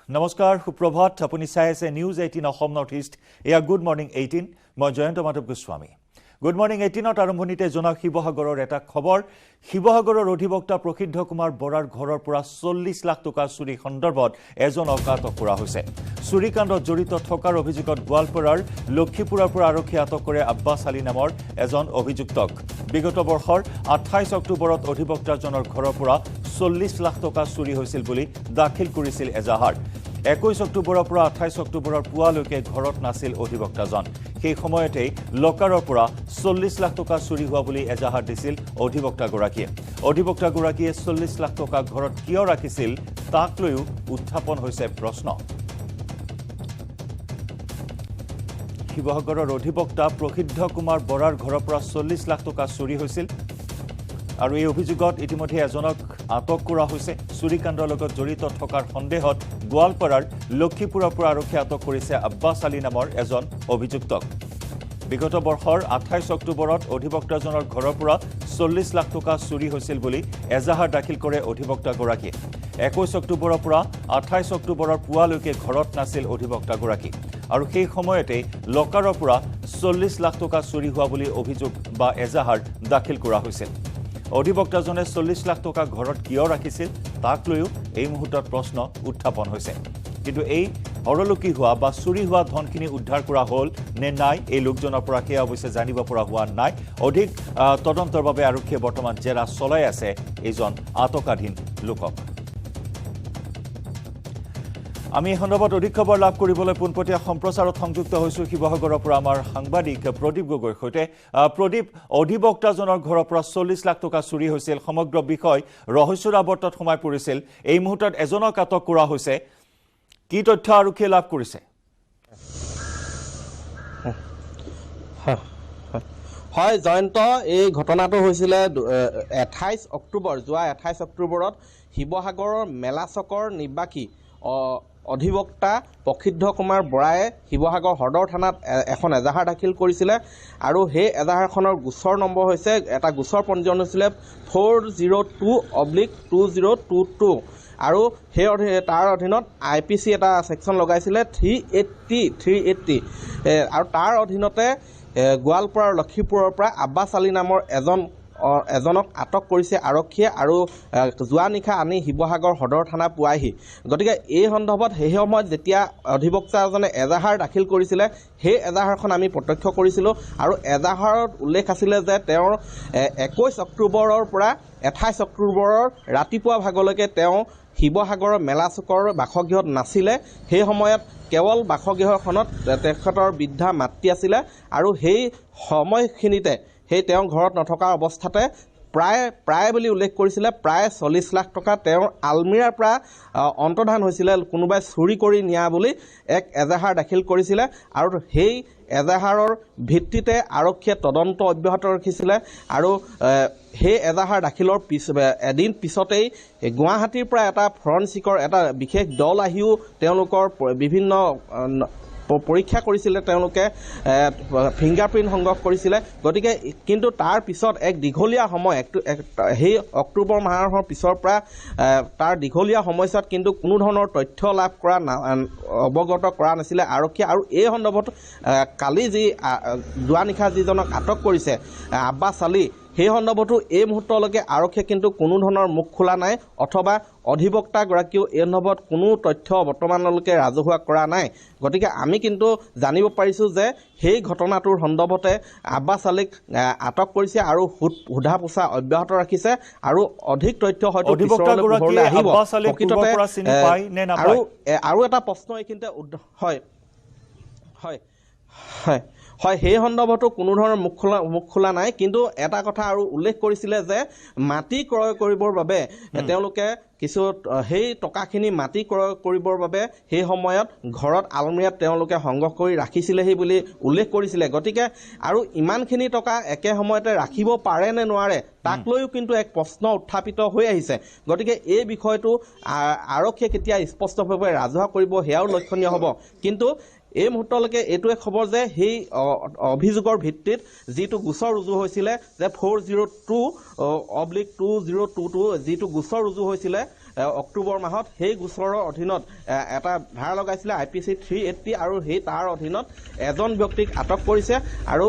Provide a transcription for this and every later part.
নমস্কাৰ সুপ্ৰভাত আপুনি চাই আছে নিউজ 18 অসম নৰ্থ ইষ্ট এয়া গুড মৰ্নিং 18 মই জয়ন্ত মাধৱ গোস্বামী গুড মৰ্নিং 18ত আৰম্ভণিতে জনা শিৱসাগৰৰ এটা খবৰ শিৱসাগৰৰ অধিবক্তা প্ৰসিদ্ধ কুমাৰ বৰাৰ ঘৰৰ পৰা 40 লাখ টকা চুৰি সন্দৰ্ভত এজনক আটক কৰা হৈছে চুৰিকাণ্ডত জড়িত থকাৰ অভিযোগত গোৱালপাৰাৰ লক্ষীপুৰৰ পৰা আৰক্ষী আটক কৰে আব্বাছ আলী নামৰ এজন অভিযুক্তক বিগত বৰ্ষৰ 28 অক্টোবৰত অধিবক্তাজনৰ ঘৰৰ পৰা 40 লাখ টকা চুৰি হৈছিল বুলি দাখিল কৰিছিল এজাহাৰ 21 অক্টোবৰৰ পৰা 28 অক্টোবৰৰ পুৱালৈকে ঘৰত নাছিল অধিবক্তাজন সেই সময়তে লকাৰৰ পৰা 40 লাখ টকা চুৰি হোৱা বুলি এজাহাৰ দিছিল অধিবক্তাগৰাকীয়ে 40 লাখ টকা ঘৰত কিয় ৰাখিছিল তাক লৈও উত্থাপন হৈছে প্ৰশ্ন শিৱসাগৰৰ অধিবক্তা প্ৰসিদ্ধ কুমাৰ বৰাৰ ঘৰৰ পৰা 40 লাখ টকা চুৰি হৈছিল আৰু এই অভিযোগত ইতিমধ্যে এজনক আটক কৰা হৈছে চুৰিকাণ্ডৰ লগত জড়িত থকাৰ সন্দেহত গোৱালপাৰাৰ লক্ষীপুৰৰ পৰা আৰক্ষী আটক কৰিছে আব্বাছ আলী নামৰ এজন অভিযুক্তক বিগত বৰ্ষৰ 28 অক্টোবৰত অধিবক্তাজনৰ ঘৰৰ পৰা 40 লাখ টকা চুৰি হৈছিল বুলি এজাহাৰ দাখিল কৰে অধিবক্তাগৰাকীয়ে 21 অক্টোবৰৰ পৰা 28 অক্টোবৰৰ পুৱালৈকে ঘৰত নাছিল অধিবক্তাগৰাকী আৰু সেই সময়তে লকাৰৰ পৰা 40 লাখ টকা চুৰি হোৱা বুলি অভিযোগ বা এজাহাৰ দাখিল কৰা হৈছিল অধিবক্তাজনে 40 লাখ টকা ঘৰত কিয় ৰাখিছিল তাক লৈও এই মুহূৰ্তত প্ৰশ্ন উত্থাপন হৈছে কিন্তু এই হৰলুকি হোৱা বা চুৰি হোৱা ধনখিনি উদ্ধাৰ কৰা হ'ল নে নাই এই লোকজনৰ পৰা কে অৱশ্যে জানিব পৰা হোৱা নাই অধিক তদন্তৰ বাবে আৰক্ষীয়ে বৰ্তমান জেৰা চলাই আছে এইজন আটকাধীন লোকক আমি সন্দৰ্ভত অধিক খবৰ লাভ কৰিবলৈ পোনপটীয়া সম্প্ৰচাৰত সংযুক্ত হৈছো শিৱসাগৰৰ পৰা আমাৰ সাংবাদিক প্ৰদীপ গগৈৰ সৈতে প্ৰদীপ অধিবক্তাজনৰ ঘৰৰ পৰা 40 লাখ টকা চুৰি হৈছিল সমগ্ৰ বিষয় ৰহস্যৰ আৱৰ্তত সোমাই পৰিছিল এই মুহূৰ্তত এজনক আটক কৰা হৈছে কি তথ্য আৰক্ষীয়ে লাভ কৰিছে হয় জয়ন্ত এই ঘটনাটো হৈছিল 28 অক্টোবৰ যোৱা 28 অক্টোবৰত শিৱসাগৰৰ মেলা চকৰ নিবাসী অধিবক্তা প্ৰসিদ্ধ কুমাৰ বৰাই শিৱসাগৰ সদৰ থানাত এখন এজাহাৰ দাখিল কৰিছিলে আৰু সেই এজাহাৰখনৰ গোচৰ নম্বৰ হৈছে এটা গোচৰ পঞ্জীয়ন হৈছিলে 402/2022 আৰু সেই তাৰ অধীনত IPC এটা সেকশন লগাইছিলে 380 আৰু তাৰ অধীনতে গোৱালপাৰাৰ লক্ষীপুৰৰ পৰা আব্বাছ আলী নামৰ এজনক আটক কৰিছে আৰক্ষীয়ে আৰু যোৱা নিশা আনি শিৱসাগৰ সদৰ থানা পুৱাইহি গতিকে এই সন্দৰ্ভত সেই সময়ত যেতিয়া অধিবক্তাজনে এজাহাৰ দাখিল কৰিছিলে সেই এজাহাৰখন আমি প্ৰত্যক্ষ কৰিছিলোঁ আৰু এজাহাৰত উল্লেখ আছিলে যে তেওঁৰ 21 অক্টোবৰৰ পৰা 28 অক্টোবৰৰ ৰাতিপুৱা ভাগলৈকে তেওঁ শিৱসাগৰৰ মেলা চকৰ বাসগৃহত নাছিলে সেই সময়ত কেৱল বাসগৃহখনত তেখেতৰ বৃদ্ধা মাতৃ আছিলে আৰু সেই সময়খিনিতে সেই তেওঁ ঘৰত নথকা অৱস্থাতে প্ৰায় বুলি উল্লেখ কৰিছিলে প্ৰায় 40 লাখ টকা তেওঁৰ আলমিৰাৰ পৰা অন্তৰ্ধান হৈছিলে কোনোবাই চুৰি কৰি নিয়া বুলি এক এজাহাৰ দাখিল কৰিছিলে আৰু সেই এজাহাৰৰ ভিত্তিতে আৰক্ষীয়ে তদন্ত অব্যাহত ৰাখিছিলে আৰু সেই এজাহাৰ দাখিলৰ এদিন পিছতেই গুৱাহাটীৰ পৰা এটা ফৰেনচিকৰ এটা বিশেষ দল আহিও তেওঁলোকৰ বিভিন্ন পৰীক্ষা কৰিছিলে তেওঁলোকে ফিংগাৰপ্ৰিণ্ট সংগ্ৰহ কৰিছিলে গতিকে কিন্তু তাৰ পিছত এক দীঘলীয়া সময় সেই অক্টোবৰ মাহৰ পিছৰ পৰা তাৰ দীঘলীয়া সময়ছোৱাত কিন্তু কোনো ধৰণৰ তথ্য লাভ কৰা অৱগত কৰা নাছিলে আৰক্ষীয়ে আৰু এই সন্দৰ্ভত কালি যোৱা নিশা যিজনক আটক কৰিছে আব্বাছ আলী সেই সন্দৰ্ভতো এই মুহূৰ্তলৈকে আৰক্ষীয়ে কিন্তু কোনো ধৰণৰ মুখ খোলা নাই অথবা অধিবক্তাগৰাকীও এই সন্দৰ্ভত কোনো তথ্য বৰ্তমানলৈকে ৰাজহুৱা কৰা নাই গতিকে আমি কিন্তু জানিব পাৰিছোঁ যে সেই ঘটনাটোৰ সন্দৰ্ভতে আব্বাছ আলীক আটক কৰিছে আৰু সোধা পোছা অব্যাহত ৰাখিছে আৰু অধিক তথ্য হয়তো পিছলৈ আহিব আৰু এটা প্ৰশ্ন এইখিনিতে হয় সেই সন্দৰ্ভতো কোনো ধৰণৰ মুখ খোলা নাই কিন্তু এটা কথা আৰু উল্লেখ কৰিছিলে যে মাটি ক্ৰয় কৰিবৰ বাবে তেওঁলোকে কিছু সেই টকাখিনি মাটি ক্ৰয় কৰিবৰ বাবে সেই সময়ত ঘৰত আলমিৰাত তেওঁলোকে সংগ্ৰহ কৰি ৰাখিছিলেহি বুলি উল্লেখ কৰিছিলে গতিকে আৰু ইমানখিনি টকা একে সময়তে ৰাখিব পাৰে নে নোৱাৰে তাক লৈও কিন্তু এক প্ৰশ্ন উত্থাপিত হৈ আহিছে গতিকে এই বিষয়টো আৰক্ষীয়ে কেতিয়া স্পষ্টভাৱে ৰাজহুৱা কৰিব সেয়াও লক্ষণীয় হ'ব কিন্তু এই মুহূৰ্তলৈকে এইটোৱে খবৰ যে সেই অভিযোগৰ ভিত্তিত যিটো গোচৰ ৰুজু হৈছিলে যে 402/2022 যিটো গোচৰ ৰুজু হৈছিলে অক্টোবৰ মাহত সেই গোচৰৰ অধীনত এটা ধাৰা লগাইছিলে IPC 380 আৰু সেই তাৰ অধীনত এজন ব্যক্তিক আটক কৰিছে আৰু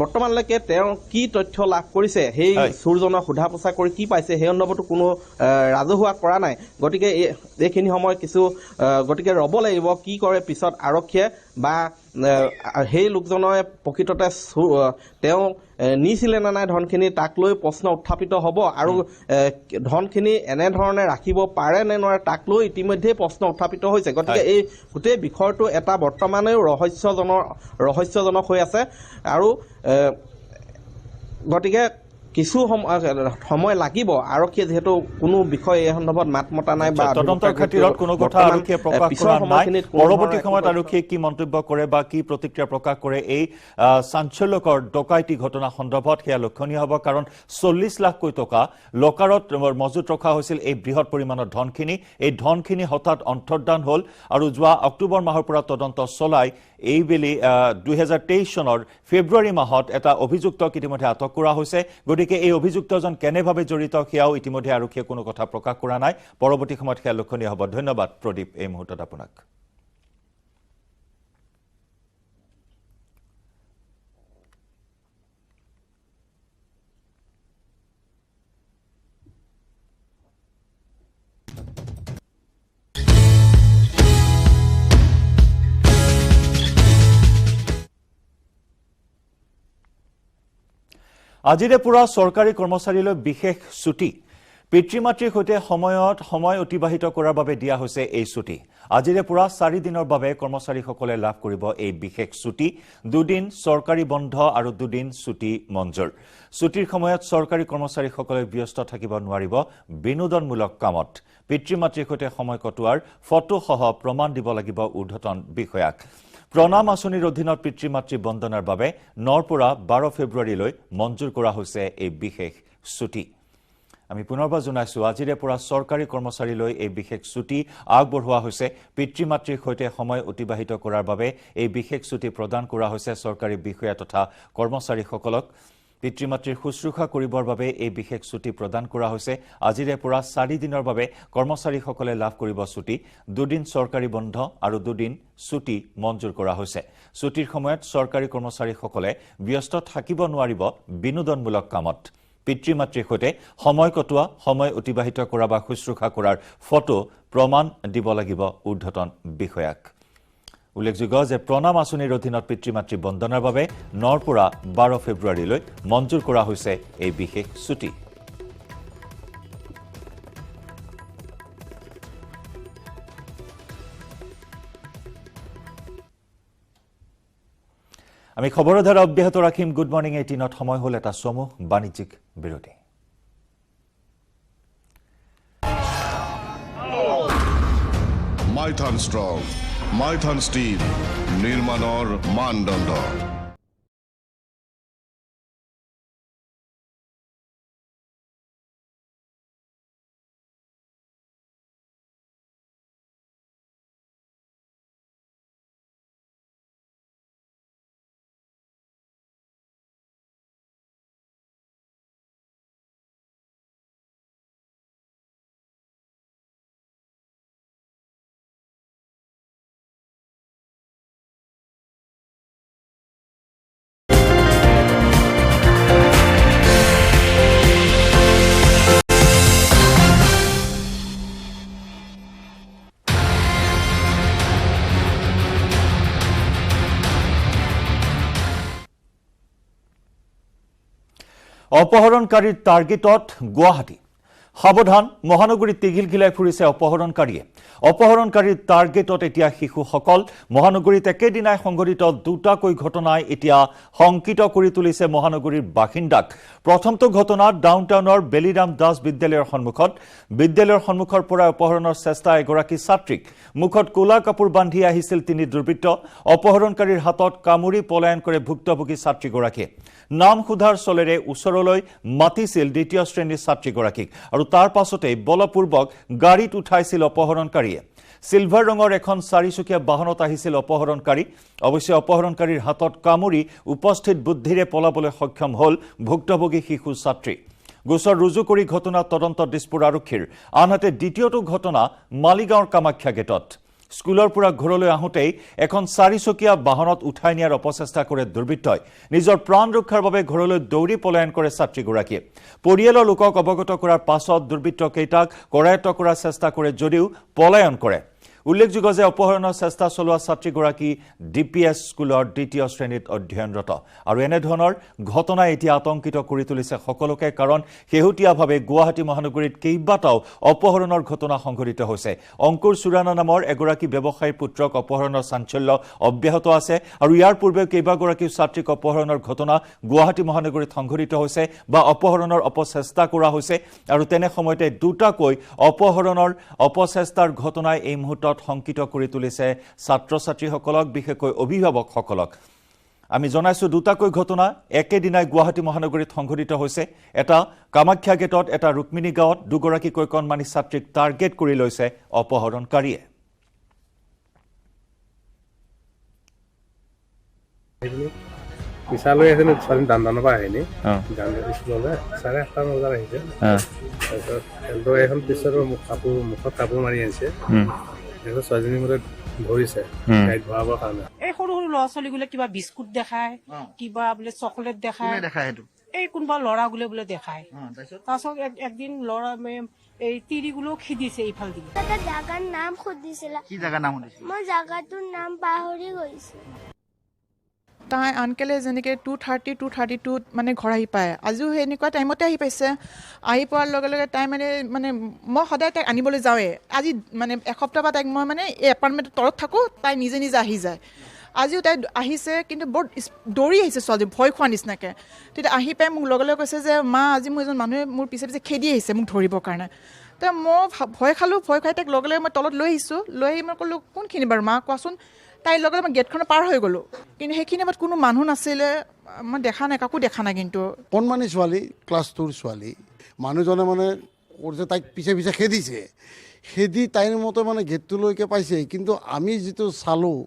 বৰ্তমানলৈকে তেওঁ কি তথ্য লাভ কৰিছে সেই চুৰজনক সোধা পোছা কৰি কি পাইছে সেই সন্দৰ্ভতো কোনো ৰাজহুৱা কৰা নাই গতিকে এইখিনি সময় কিছু গতিকে ৰ'ব লাগিব কি কৰে পিছত আৰক্ষীয়ে বা সেই লোকজনে প্ৰকৃততে তেওঁ নিছিলে নে নাই ধনখিনি তাক লৈ প্ৰশ্ন উত্থাপিত হ'ব আৰু ধনখিনি এনেধৰণে ৰাখিব পাৰে নে নোৱাৰে তাক লৈ ইতিমধ্যে প্ৰশ্ন উত্থাপিত হৈছে গতিকে এই গোটেই বিষয়টো এটা বৰ্তমানেও ৰহস্যজনক হৈ আছে আৰু গতিকে কিছু সময় লাগিব আৰক্ষীয়ে যেহেতু কোনো বিষয় এই সন্দৰ্ভত মাত মতা নাই বা তদন্তৰ খাতিৰত কোনো কথা আৰক্ষীয়ে প্ৰকাশ কৰা নাই পৰৱৰ্তী সময়ত আৰক্ষীয়ে কি মন্তব্য কৰে বা কি প্ৰতিক্ৰিয়া প্ৰকাশ কৰে এই চাঞ্চল্যকৰ ডকাইতি ঘটনা সন্দৰ্ভত সেয়া লক্ষণীয় হ'ব কাৰণ 40 লাখ টকা লকাৰত মজুত ৰখা হৈছিল এই বৃহৎ পৰিমাণৰ ধনখিনি এই ধনখিনি হঠাৎ অন্তৰ্ধান হ'ল আৰু যোৱা অক্টোবৰ মাহৰ পৰা তদন্ত চলাই এইবেলি 2023 চনৰ ফেব্ৰুৱাৰী মাহত এটা অভিযুক্তক ইতিমধ্যে আটক কৰা হৈছে গতিকে এই অভিযুক্তজন কেনেভাৱে জড়িত সেয়াও ইতিমধ্যে আৰক্ষীয়ে কোনো কথা প্ৰকাশ কৰা নাই পৰৱৰ্তী সময়ত সেয়া লক্ষণীয় হ'ব ধন্যবাদ প্ৰদীপ এই মুহূৰ্তত আপোনাক আজিৰে পৰা চৰকাৰী কৰ্মচাৰীলৈ বিশেষ ছুটি পিতৃ-মাতৃৰ সৈতে সময় অতিবাহিত কৰাৰ বাবে দিয়া হৈছে এই ছুটি আজিৰে পৰা 4 দিনৰ বাবে কৰ্মচাৰীসকলে লাভ কৰিব এই বিশেষ ছুটি 2 দিন চৰকাৰী বন্ধ আৰু 2 দিন ছুটি মঞ্জুৰ ছুটিৰ সময়ত চৰকাৰী কৰ্মচাৰীসকলে ব্যস্ত থাকিব নোৱাৰিব বিনোদনমূলক কামত পিতৃ-মাতৃৰ সৈতে সময় কটোৱাৰ ফটোসহ প্ৰমাণ দিব লাগিব ঊৰ্ধ্বতন বিষয়াক প্ৰণাম আঁচনিৰ অধীনত পিতৃ-মাতৃ বন্দনাৰ বাবে 9 পৰা 12 ফেব্ৰুৱাৰীলৈ মঞ্জুৰ কৰা হৈছে এই বিশেষ ছুটি আমি পুনৰবাৰ জনাইছো আজিৰে পৰা চৰকাৰী কৰ্মচাৰীলৈ এই বিশেষ ছুটি আগবঢ়োৱা হৈছে পিতৃ-মাতৃৰ সৈতে সময় অতিবাহিত কৰাৰ বাবে এই বিশেষ ছুটি প্ৰদান কৰা হৈছে চৰকাৰী বিষয়া তথা কৰ্মচাৰীসকলক পিতৃ-মাতৃৰ শুশ্ৰূষা কৰিবৰ বাবে এই বিশেষ ছুটি প্ৰদান কৰা হৈছে আজিৰে পৰা 4 দিনৰ বাবে কৰ্মচাৰীসকলে লাভ কৰিব ছুটি 2 দিন চৰকাৰী বন্ধ আৰু 2 দিন ছুটি মঞ্জুৰ কৰা হৈছে ছুটিৰ সময়ত চৰকাৰী কৰ্মচাৰীসকলে ব্যস্ত থাকিব নোৱাৰিব বিনোদনমূলক কামত পিতৃ-মাতৃৰ সৈতে সময় কটোৱা সময় অতিবাহিত কৰা বা শুশ্ৰূষা কৰাৰ ফটো প্ৰমাণ দিব লাগিব ঊৰ্ধ্বতন বিষয়াক উল্লেখযোগ্য যে প্ৰণাম আঁচনিৰ অধীনত পিতৃ-মাতৃ বন্দনাৰ বাবে 9 পৰা 12 ফেব্ৰুৱাৰীলৈ মঞ্জুৰ কৰা হৈছে এই বিশেষ ছুটি আমি খবৰৰ ধাৰা অব্যাহত ৰাখিম গুড মৰ্নিং 18ত সময় হ'ল এটা চমু বাণিজ্যিক বিৰতি মাইথান ষ্ট্ৰং মাইথান ষ্টীল নিৰ্মাণৰ মানদণ্ড অপহৰণকাৰীৰ টাৰ্গেটত গুৱাহাটী সাৱধান মহানগৰীত টিঘিলঘিলাই ফুৰিছে অপহৰণকাৰীৰ টাৰ্গেটত এতিয়া শিশুসকল মহানগৰীত একেদিনাই সংঘটিত দুটাকৈ ঘটনাই এতিয়া শংকিত কৰি তুলিছে মহানগৰীৰ বাসিন্দাক প্ৰথমটো ঘটনা ডাউনটাউনৰ বেলিৰাম দাস বিদ্যালয়ৰ সন্মুখৰ পৰা অপহৰণৰ চেষ্টা এগৰাকী ছাত্ৰীক মুখত কোলা কাপোৰ বান্ধি আহিছিল তিনি দুৰ্বৃত্ত অপহৰণকাৰীৰ হাতত কামুৰি পলায়ন কৰে ভুক্তভোগী ছাত্ৰীগৰাকীয়ে নাম সুধাৰ চলেৰে ওচৰলৈ মাতিছিল দ্বিতীয় শ্ৰেণীৰ ছাত্ৰীগৰাকীক আৰু তাৰ পাছতে বলপূৰ্বক গাড়ীত উঠাইছিল অপহৰণকাৰীয়ে সিলভাৰ ৰঙৰ এখন চাৰিচকীয়া বাহনত আহিছিল অপহৰণকাৰী অৱশ্যে অপহৰণকাৰীৰ হাতত কামুৰি উপস্থিত বুদ্ধিৰে পলাবলৈ সক্ষম হ'ল ভুক্তভোগী শিশু ছাত্ৰী গোচৰ ৰুজু কৰি ঘটনা তদন্ত দিছপুৰ আৰক্ষীৰ আনহাতে দ্বিতীয়টো ঘটনা মালিগাঁৱৰ কামাখ্যা গেটত স্কুলৰ পৰা ঘৰলৈ আহোঁতেই এখন 4-চকীয়া বাহনত উঠাই নিয়াৰ অপচেষ্টা কৰে দুৰ্বৃত্তই নিজৰ প্ৰাণ ৰক্ষাৰ বাবে ঘৰলৈ দৌৰি পলায়ন কৰে ছাত্ৰীগৰাকীয়ে পৰিয়ালৰ লোকক অৱগত কৰাৰ পাছত দুৰ্বৃত্তকেইটাক কৰায়ত্ব কৰাৰ চেষ্টা কৰে যদিও পলায়ন কৰে উল্লেখযোগ্য যে অপহৰণৰ চেষ্টা চলোৱা ছাত্ৰীগৰাকী ডিপিএছ স্কুলৰ দ্বিতীয় শ্ৰেণীত অধ্যয়নৰত আৰু এনেধৰণৰ ঘটনাই এতিয়া আতংকিত কৰি তুলিছে সকলোকে কাৰণ শেহতীয়াভাৱে গুৱাহাটী মহানগৰীত কেইবাটাও অপহৰণৰ ঘটনা সংঘটিত হৈছে অংকুৰ সুৰানা নামৰ এগৰাকী ব্যৱসায়ীৰ পুত্ৰক অপহৰণৰ চাঞ্চল্য অব্যাহত আছে আৰু ইয়াৰ পূৰ্বে কেইবাগৰাকী ছাত্ৰীক অপহৰণৰ ঘটনা গুৱাহাটী মহানগৰীত সংঘটিত হৈছে বা অপহৰণৰ অপচেষ্টা কৰা হৈছে আৰু তেনে সময়তে দুটাকৈ অপহৰণৰ অপচেষ্টাৰ ঘটনাই এই মুহূৰ্তত সংকিত কৰি তুলিছে ছাত্ৰ-ছাত্ৰীসকলক বিশেষকৈ অভিভাৱকসকলক আমি জনাইছো দুটাকৈ ঘটনা একেদিনাই গুৱাহাটী মহানগৰীত সংঘটিত হৈছে এটা কামাখ্যা গেটত এটা ৰুক্মিণী গাঁৱত দুগৰাকীকৈ কণমানি ছাত্ৰীক টাৰ্গেট কৰি লৈছে অপহৰণকাৰীয়ে পিছালৈ আছে ছোৱালী দান্দানৰ পৰা আহিনি দান্দান স্কুললৈ 8:30 বজাত আহিছে তাৰপিছত খেলটো এখন পিছত মুখত কাপোৰ মাৰি আনিছে তাৰপিছত ছোৱালীজনী মতে ধৰিছে গাড়ীত ভৰাবৰ কাৰণে এই সৰু সৰু ল'ৰা ছোৱালীগুলো কিবা বিস্কুট দেখায় কিবা বোলে চকলেট দেখায় এই কোনোবা ল'ৰা গুলো বোলে দেখায় তাৰপিছত একদিন ল'ৰা এই তিৰিগুলো খিদিছে ইফাল দি এটা জাগাৰ নাম সুধিছিল কি জাগা নাম সুধিছিল মই জাগাটোৰ নাম পাহৰি গৈছো তাই আনকালে যেনেকৈ 2:30-2:32 মানে ঘৰ আহি পায় আজিও সেই এনেকুৱা টাইমতে আহি পাইছে আহি পোৱাৰ লগে লগে তাই মানে মই সদায় তাইক আনিবলৈ যাওঁৱে আজি মানে এসপ্তাহ বা তাইক মই মানে এই এপাৰ্টমেণ্টৰ তলত থাকোঁ তাই নিজে নিজে আহি যায় আজিও তাই আহিছে কিন্তু বৰ দৌৰি আহিছে ছোৱালী ভয় খোৱা নিচিনাকৈ তেতিয়া আহি পাই মোক লগে লগে কৈছে যে মা আজি মোৰ এজন মানুহে মোৰ পিছে পিছে খেদি আহিছে মোক ধৰিবৰ কাৰণে তো মই ভয় খালোঁ ভয় খাই তাইক লগে লগে মই তলত লৈ আহিছোঁ লৈ আহি মই ক'লোঁ কোনখিনি বাৰু মা কোৱাচোন তাইৰ লগে মই গেটখনৰ পাৰ হৈ গ'লোঁ কিন্তু সেইখিনি সময়ত কোনো মানুহ নাছিলে মই দেখা নাই কাকো দেখা নাই কিন্তু কণমানি ছোৱালী ক্লাছ 2ৰ ছোৱালী মানুহজনে মানে কৰিছে তাইক পিছে পিছে খেদি তাইৰ মতে মানে গেটটোলৈকে পাইছে কিন্তু আমি যিটো চালোঁ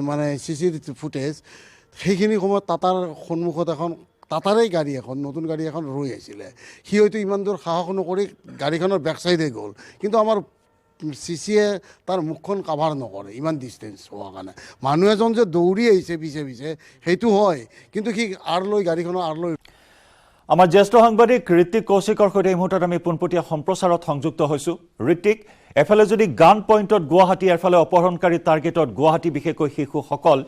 মানে CCTV ফুটেজ সেইখিনি সময়ত টাটাৰ সন্মুখত এখন টাটাৰেই গাড়ী এখন নতুন গাড়ী এখন ৰৈ আছিলে সি হয়তো ইমান দূৰ সাহস নকৰি গাড়ীখনৰ বেক চাইডে গ'ল কিন্তু আমাৰ চিচিয়ে তাৰ মুখখন কাভাৰ নকৰে ইমান ডিষ্টেঞ্চ হোৱাৰ কাৰণে মানুহ এজন যে দৌৰি আহিছে পিছে পিছে সেইটো হয় কিন্তু সি গাড়ীখনৰ আৰ লৈ আমাৰ জ্যেষ্ঠ সাংবাদিক ঋত্বিক কৌশিকৰ সৈতে এই মুহূৰ্তত আমি পোনপটীয়া সম্প্ৰচাৰত সংযুক্ত হৈছোঁ ঋত্বিক এফালে যদি গান পইণ্টত গুৱাহাটী এফালে অপহৰণকাৰী টাৰ্গেটত গুৱাহাটী বিশেষকৈ শিশুসকল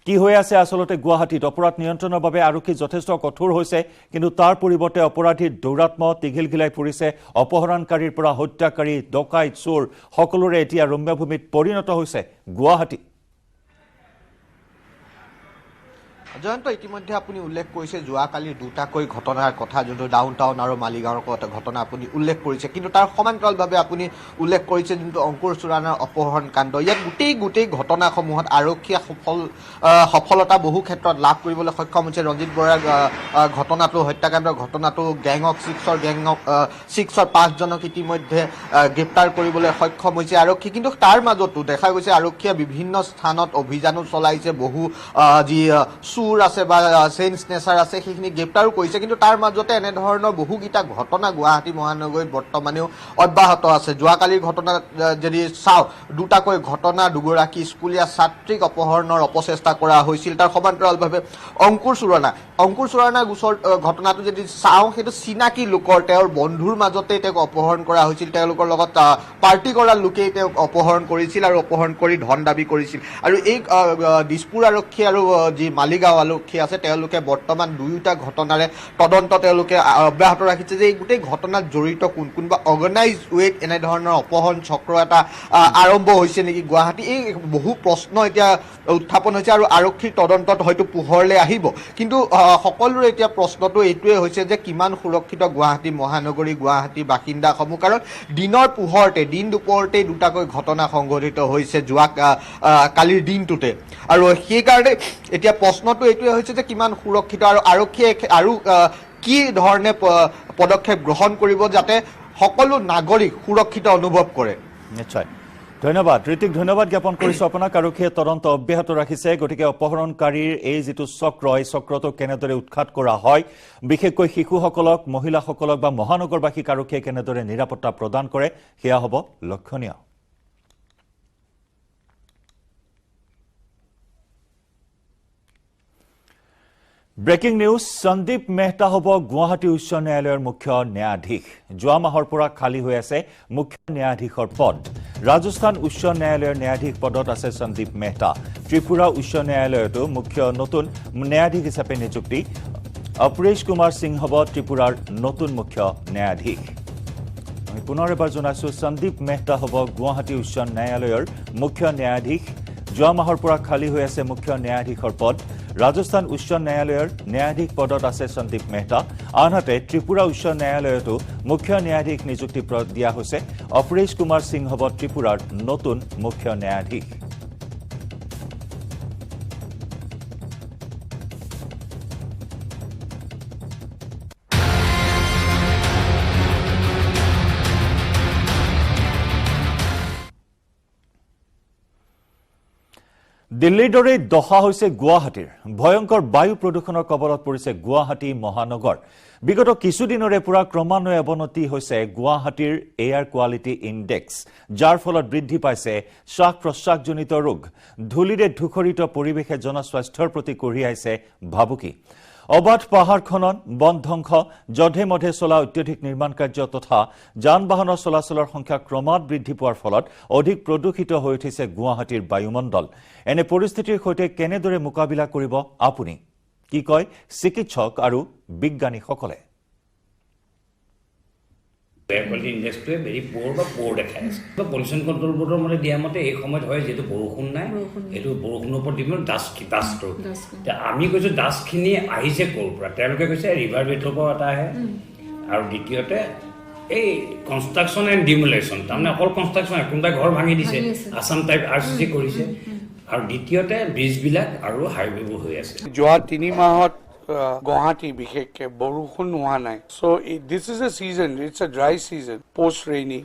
কি হৈ আছে আসলতে গুৱাহাটীত অপৰাধ নিয়ন্ত্ৰণৰ বাবে আৰক্ষী যথেষ্ট কঠোৰ হৈছে কিন্তু তাৰ পৰিৱৰ্তে অপৰাধীৰ দৌৰাত্ম তিঘিলঘিলাই পৰিছে অপহৰণকাৰীৰ পৰা হত্যাকাৰী ডকাইত চোৰ সকলোৰে এতিয়া ৰম্যভূমিত পৰিণত হৈছে গুৱাহাটী জয়ন্ত ইতিমধ্যে আপুনি উল্লেখ কৰিছে যোৱাকালিৰ দুটাকৈ ঘটনাৰ কথা যোনটো ডাউন টাউন আৰু মালিগাঁৱৰ ঘটনা আপুনি উল্লেখ কৰিছে কিন্তু তাৰ সমান্তৰালভাৱে আপুনি উল্লেখ কৰিছে যোনটো অংকুৰ চুৰানাৰ অপহৰণ কাণ্ড ইয়াত গোটেই ঘটনাসমূহত আৰক্ষীয়ে সফলতা বহু ক্ষেত্ৰত লাভ কৰিবলৈ সক্ষম হৈছে ৰঞ্জিত বৰাৰ ঘটনাটো হত্যাকাণ্ডৰ ঘটনাটো গেং অফ ছিক্সৰ 5জনক ইতিমধ্যে গ্ৰেপ্তাৰ কৰিবলৈ সক্ষম হৈছে আৰক্ষী কিন্তু তাৰ মাজতো দেখা গৈছে আৰক্ষীয়ে বিভিন্ন স্থানত অভিযানো চলাইছে বহু যি চুৰ আছে বা চেইন স্নেচাৰ আছে সেইখিনি গ্ৰেপ্তাৰো কৰিছে কিন্তু তাৰ মাজতে এনেধৰণৰ বহুকেইটা ঘটনা গুৱাহাটী মহানগৰীত বৰ্তমানেও অব্যাহত আছে যোৱাকালিৰ ঘটনা যদি চাওঁ দুটাকৈ ঘটনা দুগৰাকী স্কুলীয়া ছাত্ৰীক অপহৰণৰ অপচেষ্টা কৰা হৈছিল তাৰ সমান্তৰালভাৱে অংকুৰ চুৰানাৰ গোচৰ ঘটনাটো যদি চাওঁ সেইটো চিনাকি লোকৰ তেওঁৰ বন্ধুৰ মাজতে তেওঁক অপহৰণ কৰা হৈছিল তেওঁলোকৰ লগত পাৰ্টি কৰা লোকেই তেওঁক অপহৰণ কৰিছিল আৰু অপহৰণ কৰি ধন দাবী কৰিছিল আৰু এই দিছপুৰ আৰক্ষী আৰু যি মালিগাঁও আৰক্ষী আছে তেওঁলোকে বৰ্তমান দুয়োটা ঘটনাৰে তদন্ত তেওঁলোকে অব্যাহত ৰাখিছে যে এই গোটেই ঘটনাত জড়িত কোনোবা অৰ্গেনাইজ ৱেত এনেধৰণৰ অপহৰণ চক্ৰ এটা আৰম্ভ হৈছে নেকি গুৱাহাটী এই বহু প্ৰশ্ন এতিয়া উত্থাপন হৈছে আৰু আৰক্ষীৰ তদন্তত হয়তো পোহৰলৈ আহিব কিন্তু সকলোৰে এতিয়া প্ৰশ্নটো এইটোৱে হৈছে যে কিমান সুৰক্ষিত গুৱাহাটী মহানগৰী গুৱাহাটীৰ বাসিন্দাসমূহ কাৰণ দিনৰ পোহৰতে দিন দুপৰতেই দুটাকৈ ঘটনা সংঘটিত হৈছে যোৱা কালিৰ দিনটোতে আৰু সেইকাৰণে এতিয়া প্ৰশ্নটো এইটোৱে হৈছে যে কিমান সুৰক্ষিত আৰু আৰক্ষীয়ে আৰু কি ধৰণে পদক্ষেপ গ্ৰহণ কৰিব যাতে সকলো নাগৰিক সুৰক্ষিত অনুভৱ কৰে নিশ্চয় ধন্যবাদ ঋতিক, ধন্যবাদ জ্ঞাপন কৰিছোঁ আপোনাক। আৰক্ষীয়ে তদন্ত অব্যাহত ৰাখিছে, গতিকে অপহৰণকাৰীৰ এই যিটো চক্ৰ, এই চক্ৰটো কেনেদৰে উৎখাত কৰা হয়, বিশেষকৈ শিশুসকলক, মহিলাসকলক বা মহানগৰবাসীক আৰক্ষীয়ে কেনেদৰে নিৰাপত্তা প্ৰদান কৰে, সেয়া হ'ব লক্ষণীয়। ব্ৰেকিং নিউজ, সন্দীপ মেহতা হ'ব গুৱাহাটী উচ্চ ন্যায়ালয়ৰ মুখ্য ন্যায়াধীশ। যোৱা মাহৰ পৰা খালী হৈ আছে মুখ্য ন্যায়াধীশৰ পদ। ৰাজস্থান উচ্চ ন্যায়ালয়ৰ ন্যায়াধীশ পদত আছে সন্দীপ মেহতা। ত্ৰিপুৰা উচ্চ ন্যায়ালয়তো মুখ্য নতুন ন্যায়াধীশ হিচাপে নিযুক্তি। অপৰেশ কুমাৰ সিং হ'ব ত্ৰিপুৰাৰ নতুন মুখ্য ন্যায়াধীশ। আমি পুনৰ এবাৰ জনাইছোঁ, সন্দীপ মেহতা হ'ব গুৱাহাটী উচ্চ ন্যায়ালয়ৰ মুখ্য ন্যায়াধীশ। যোৱা মাহৰ পৰা খালী হৈ আছে মুখ্য ন্যায়াধীশৰ পদ। ৰাজস্থান উচ্চ ন্যায়ালয়ৰ ন্যায়াধীশ পদত আছে সন্দীপ মেহতা। আনহাতে ত্ৰিপুৰা উচ্চ ন্যায়ালয়তো মুখ্য ন্যায়াধীশ নিযুক্তি দিয়া হৈছে। অপৰেশ কুমাৰ সিং হ'ব ত্ৰিপুৰাৰ নতুন মুখ্য ন্যায়াধীশ। দিল্লীৰ দৰে দশা হৈছে গুৱাহাটীৰ। ভয়ংকৰ বায়ু প্ৰদূষণৰ কবলত পৰিছে গুৱাহাটী মহানগৰ। বিগত কিছুদিনৰে পৰা ক্ৰমান্বয়ে অৱনতি হৈছে গুৱাহাটীৰ এয়াৰ কোৱালিটি ইণ্ডেক্স, যাৰ ফলত বৃদ্ধি পাইছে শ্বাস প্ৰশ্বাসজনিত ৰোগ। ধূলিৰে ধূসৰিত পৰিৱেশে জনস্বাস্থ্যৰ প্ৰতি কঢ়িয়াইছে ভাবুকি। অবাধ পাহাৰ খনন, বন ধ্বংস, যধে মধে চলা অত্যধিক নিৰ্মাণ কাৰ্য তথা যান বাহনৰ চলাচলৰ সংখ্যা ক্ৰমাৎ বৃদ্ধি পোৱাৰ ফলত অধিক প্ৰদূষিত হৈ উঠিছে গুৱাহাটীৰ বায়ুমণ্ডল। এনে পৰিস্থিতিৰ সৈতে কেনেদৰে মোকাবিলা কৰিব আপুনি? কি কয় চিকিৎসক আৰু বিজ্ঞানীসকলে? এয়াৰ কোৱালিটি ইণ্ডেক্সটোৱে ভেৰি প'ৰ দেখাই আছে। পলিউশ্যন কণ্ট্ৰল বৰ্ডৰ মতে দিয়া মতে এই সময়ত হয় যিহেতু বৰষুণ নাই, এইটো বৰষুণৰ ওপৰত ডিপেণ্ড ডাষ্টটো। এতিয়া আমি কৈছোঁ ডাষ্টখিনি আহিছে ক'ৰ পৰা, তেওঁলোকে কৈছে ৰিভাৰ বেটৰ পৰা এটা আহে। আৰু দ্বিতীয়তে এই কনষ্ট্ৰাকশ্যন এণ্ড ডিমুলেশ্যন, তাৰমানে অকল কনষ্ট্ৰাকশ্যন, কোনোবাই ঘৰ ভাঙি দিছে, আছাম টাইপ RCC কৰিছে। আৰু দ্বিতীয়তে ব্ৰিজবিলাক আৰু হাইৱেবোৰ হৈ আছে। যোৱা 3 মাহত গুৱাহাটী বিশেষকৈ বৰষুণ হোৱা নাই। So' this is a season, it's a dry season, post rainy.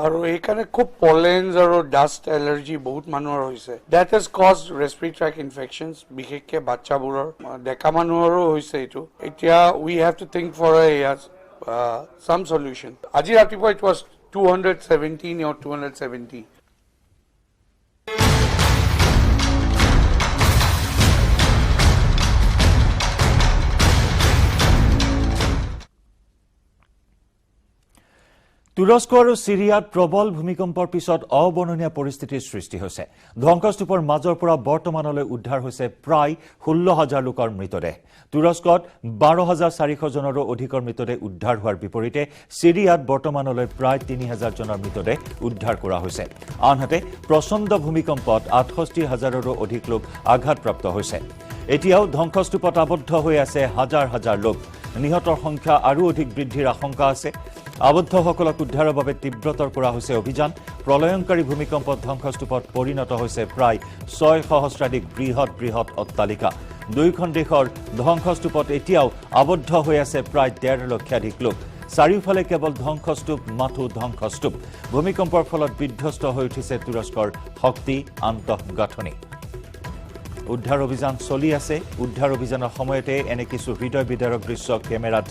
আৰু সেইকাৰণে খুব পলেন্স আৰু ডাষ্ট এলাৰ্জি বহুত মানুহৰ হৈছে। That has cause respiratory tract infections, বিশেষকৈ বাচ্চাবোৰৰ, ডেকা মানুহৰো হৈছে এইটো। এতিয়া we have to think for some solution. আজি ৰাতিপুৱা ইট ৱাজ 217 or 270. তুৰস্ক আৰু ছিৰিয়াত প্ৰবল ভূমিকম্পৰ পিছত অবৰ্ণনীয় পৰিস্থিতিৰ সৃষ্টি হৈছে। ধ্বংসস্তূপৰ মাজৰ পৰা বৰ্তমানলৈ উদ্ধাৰ হৈছে প্ৰায় 16,000 লোকৰ মৃতদেহ। তুৰস্কত 12,400 জনৰো অধিকৰ মৃতদেহ উদ্ধাৰ হোৱাৰ বিপৰীতে ছিৰিয়াত বৰ্তমানলৈ প্ৰায় 3,000 জনৰ মৃতদেহ উদ্ধাৰ কৰা হৈছে। আনহাতে প্ৰচণ্ড ভূমিকম্পত 68,000ৰো অধিক লোক আঘাতপ্ৰাপ্ত হৈছে। এতিয়াও ধ্বংসস্তূপত আবদ্ধ হৈ আছে হাজাৰ হাজাৰ লোক। নিহতৰ সংখ্যা আৰু অধিক বৃদ্ধিৰ আশংকা আছে। আবদ্ধসকলক উদ্ধাৰৰ বাবে তীব্ৰতৰ কৰা হৈছে অভিযান। প্ৰলয়ংকাৰী ভূমিকম্পত ধ্বংসস্তূপত পৰিণত হৈছে প্ৰায় 6 সহস্ৰাধিক বৃহৎ অট্টালিকা। দুয়োখন দেশৰ ধ্বংসস্তূপত এতিয়াও আবদ্ধ হৈ আছে প্ৰায় 1.5 লক্ষাধিক লোক। চাৰিওফালে কেৱল ধ্বংসস্তূপ, মাথো ধ্বংসস্তূপ। ভূমিকম্পৰ ফলত বিধ্বস্ত হৈ উঠিছে তুৰস্কৰ শক্তি আন্তঃগাঁথনি। উদ্ধাৰ অভিযান চলি আছে। উদ্ধাৰ অভিযানৰ সময়তে এনে কিছু হৃদয় বিদাৰক দৃশ্য কেমেৰাত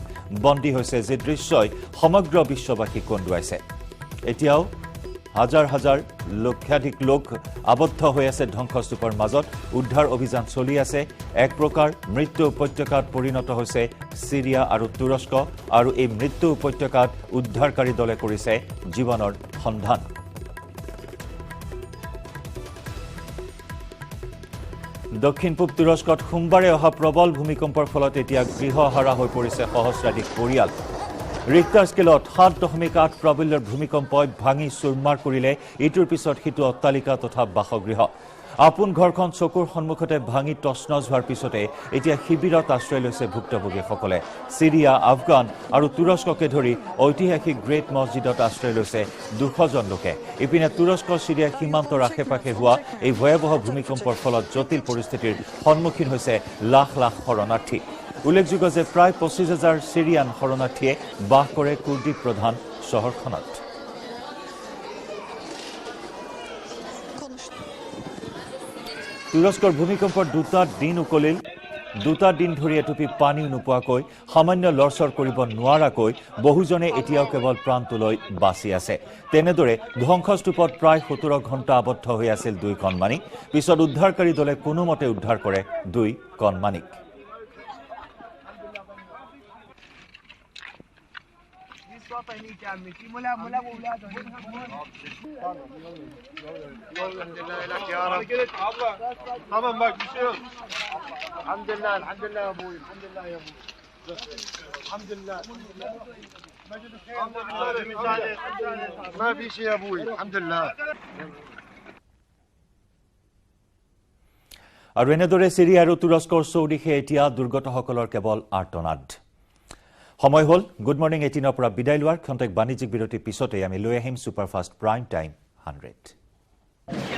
বন্দী হৈছে, যি দৃশ্যই সমগ্ৰ বিশ্ববাসীক কন্দুৱাইছে। এতিয়াও হাজাৰ হাজাৰ লক্ষাধিক লোক আবদ্ধ হৈ আছে ধ্বংসস্তূপৰ মাজত। উদ্ধাৰ অভিযান চলি আছে। এক প্ৰকাৰ মৃত্যু উপত্যকাত পৰিণত হৈছে ছিৰিয়া আৰু তুৰস্ক, আৰু এই মৃত্যু উপত্যকাত উদ্ধাৰকাৰী দলে কৰিছে জীৱনৰ সন্ধান। দক্ষিণ পূব তুৰস্কত সোমবাৰে অহা প্ৰবল ভূমিকম্পৰ ফলত এতিয়া গৃহহাৰা হৈ পৰিছে সহস্ৰাধিক পৰিয়াল। ৰিক্টাৰ স্কেলত 7.8 প্ৰাবল্যৰ ভূমিকম্পই ভাঙি চুৰমাৰ কৰিলে ইটোৰ পিছত সিটো অট্টালিকা তথা বাসগৃহ। আপোন ঘৰখন চকুৰ সন্মুখতে ভাঙি তছনছ হোৱাৰ পিছতে এতিয়া শিবিৰত আশ্ৰয় লৈছে ভুক্তভোগীসকলে। ছিৰিয়া, আফগান আৰু তুৰস্ককে ধৰি ঐতিহাসিক গ্ৰেট মছজিদত আশ্ৰয় লৈছে 200 জন লোকে। ইপিনে তুৰস্ক ছিৰিয়া সীমান্তৰ আশে পাশে হোৱা এই ভয়াৱহ ভূমিকম্পৰ ফলত জটিল পৰিস্থিতিৰ সন্মুখীন হৈছে লাখ লাখ শৰণাৰ্থী। উল্লেখযোগ্য যে প্ৰায় 25,000 ছিৰিয়ান শৰণাৰ্থীয়ে বাস কৰে কুৰ্দি প্ৰধান চহৰখনত। তুৰস্কৰ ভূমিকম্পৰ দুটা দিন উকলিল দুটা দিন ধৰি এটুপি পানীও নোপোৱাকৈ সামান্য লৰচৰ কৰিব নোৱাৰাকৈ বহুজনে এতিয়াও কেৱল প্ৰান্তলৈ বাচি আছে তেনেদৰে ধ্বংসস্তূপত প্ৰায় 17 ঘণ্টা আবদ্ধ হৈ আছিল 2 কণমানিক পিছত উদ্ধাৰকাৰী দলে কোনোমতে উদ্ধাৰ কৰে 2 কণমানিক আৰু এনেদৰে চিৰিয়া আৰু তুৰস্কৰ চৌদিশে এতিয়া দুৰ্গতসকলৰ কেৱল আৰ্তনাদ সময় হল গুড মৰ্নিং 18 পৰা বিদায় লোৱাৰ খন্তেক বাণিজ্যিক বিৰতিৰ পিছতে আমি লৈ আহিম সুপাৰফাষ্ট প্ৰাইম টাইম 100